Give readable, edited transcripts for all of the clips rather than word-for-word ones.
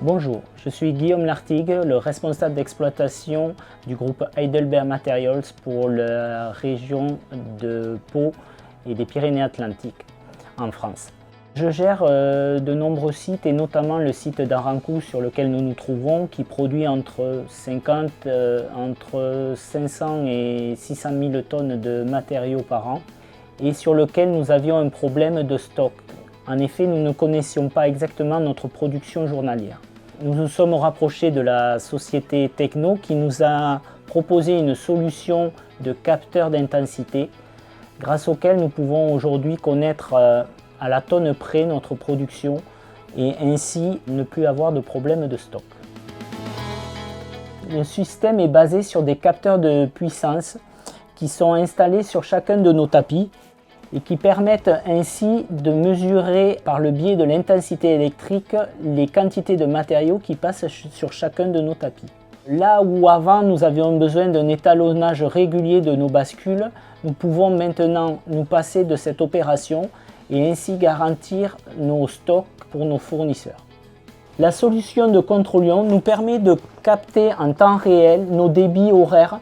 Bonjour, je suis Guillaume Lartigue, le responsable d'exploitation du groupe Heidelberg Materials pour la région de Pau et des Pyrénées-Atlantiques en France. Je gère de nombreux sites et notamment le site d'Arancou sur lequel nous nous trouvons qui produit entre 500 et 600 000 tonnes de matériaux par an et sur lequel nous avions un problème de stock. En effet, nous ne connaissions pas exactement notre production journalière. Nous nous sommes rapprochés de la société Techno qui nous a proposé une solution de capteur d'intensité grâce auquel nous pouvons aujourd'hui connaître à la tonne près notre production et ainsi ne plus avoir de problème de stock. Le système est basé sur des capteurs de puissance qui sont installés sur chacun de nos tapis et qui permettent ainsi de mesurer par le biais de l'intensité électrique les quantités de matériaux qui passent sur chacun de nos tapis. Là où avant nous avions besoin d'un étalonnage régulier de nos bascules, nous pouvons maintenant nous passer de cette opération et ainsi garantir nos stocks pour nos fournisseurs. La solution de Controlion nous permet de capter en temps réel nos débits horaires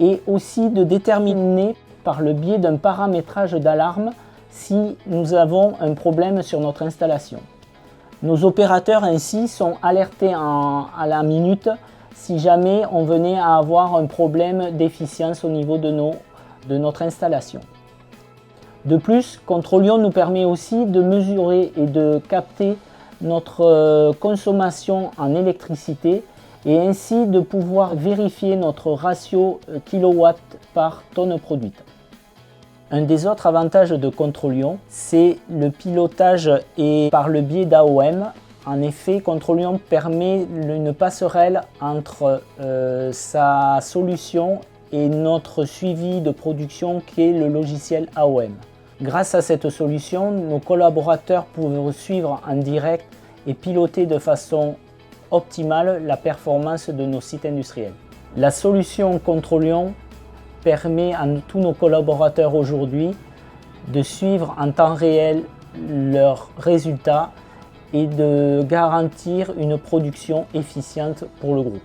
et aussi de déterminer par le biais d'un paramétrage d'alarme si nous avons un problème sur notre installation. Nos opérateurs ainsi sont alertés à la minute si jamais on venait à avoir un problème d'efficience au niveau de notre installation. De plus, Controlion nous permet aussi de mesurer et de capter notre consommation en électricité et ainsi de pouvoir vérifier notre ratio kilowatt par tonne produite. Un des autres avantages de Controlion, c'est le pilotage et par le biais d'AOM. En effet, Controlion permet une passerelle entre sa solution et notre suivi de production qui est le logiciel AOM. Grâce à cette solution, nos collaborateurs peuvent suivre en direct et piloter de façon optimale la performance de nos sites industriels. La solution Controlion permet à tous nos collaborateurs aujourd'hui de suivre en temps réel leurs résultats et de garantir une production efficiente pour le groupe.